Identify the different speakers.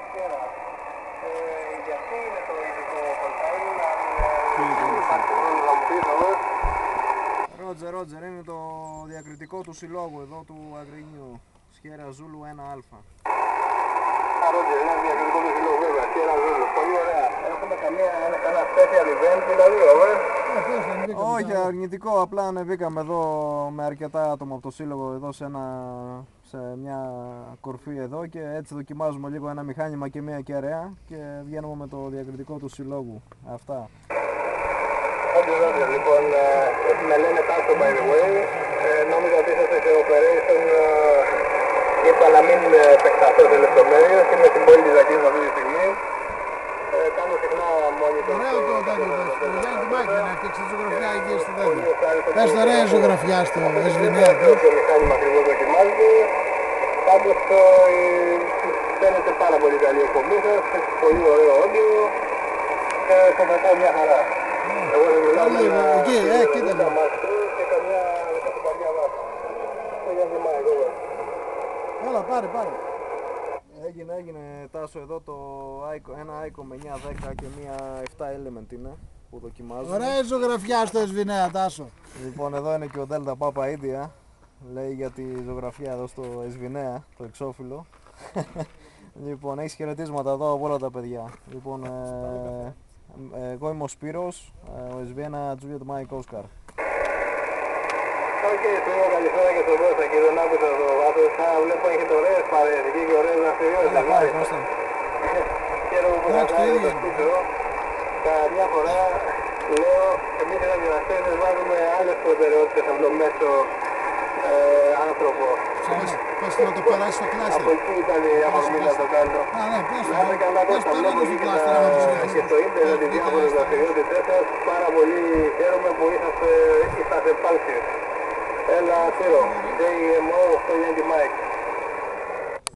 Speaker 1: Σιέρα. Γιατί είναι το ειδικό κολτάιν, αν υπάρχει χρόνο να μου πεις όμως.
Speaker 2: Ρότζερ, είναι το διακριτικό του συλλόγου εδώ του Αγρινιού. Σιέρα Ζούλου 1α.
Speaker 1: Ρότζερ, είναι διακριτικό του συλλόγου βέβαια, Σιέρα Ζούλου. Πολύ ωραία. Έχουμε κανένα special event δηλαδή,
Speaker 2: Όχι αρνητικό, απλά ανεβήκαμε εδώ με αρκετά άτομα από το σύλλογο εδώ σε μια κορφή εδώ και έτσι δοκιμάζουμε λίγο ένα μηχάνημα και μια κεραία και βγαίνουμε με το διακριτικό του συλλόγου. Αυτά.
Speaker 1: Ρότζερ, λοιπόν, με λένε Τάσο by the way. Νόμιζα ότι είσαστε σε operation. Είπα να μην επεκταθώ σε λεπτομέρειες, είμαι στην πόλη της Αττικής αυτή τη στιγμή. Κάνω συχνά μόνοι του.
Speaker 3: Ωραίο το τέτοιο πες, το Γιάννη του Μάκη να φτιάξει ζωγραφιά εκεί στο τέτοιο. Πες το ωραία ζωγραφιά στο Εσβηνέα.
Speaker 1: Το μηχάνημα ακριβώς δοκιμάζεται. Πάντως φαίνεται πάρα πολύ καλή εκπομπή σας, έχει πολύ ωραίο όντιο και το μετά μια χαρά. Εγώ δεν μιλάω με ένα
Speaker 3: κοίτα
Speaker 1: μαστρού και καμιά παλιά βάση. Το Γιάννη Μάκη, εγώ.
Speaker 3: Έλα, πάρε.
Speaker 2: Έγινε Τάσο εδώ ένα Icon με 9-10 και μια 7 Element είναι που δοκιμάζουμε.
Speaker 3: Ωραία ζωγραφιά στο Εσβηνέα, Τάσο.
Speaker 2: Λοιπόν, εδώ είναι και ο Delta Papa India. Λέει για τη ζωγραφιά εδώ στο Εσβηνέα, το εξώφυλλο. Λοιπόν, έχεις χαιρετίσματα εδώ από όλα τα παιδιά. Λοιπόν, εγώ είμαι ο Σπύρος, ο Εσβηνέα Juliet Mike Oscar.
Speaker 1: Οκ, Σπύρο, καλησπέρα και στον Κώστα και δεν άκουσα το βάθος. Βλέπω έχετε ωραίες παρέες εκεί και ωραίες δραστηριότητες. Χαίρομαι που κατάλαβα το σπίτι. Καμιά φορά λέω, εμείς οι ραδιοαστές βάζουμε άλλες προτεραιότητες από το μέσο άνθρωπο.
Speaker 3: Πες να το περάσεις στο κλάστερ.
Speaker 1: Από εκεί ήταν η αφορμή να το κάνω. Να είμαι καλά Κώστα, βλέπω εκεί και στο ίντερνετ τις διάφορες δραστηριότητες σας. Πάρα πολύ χαίρομαι που είσαστε επάλξιες. Έλα Σπύρο, JMO 8 Yankee Mike.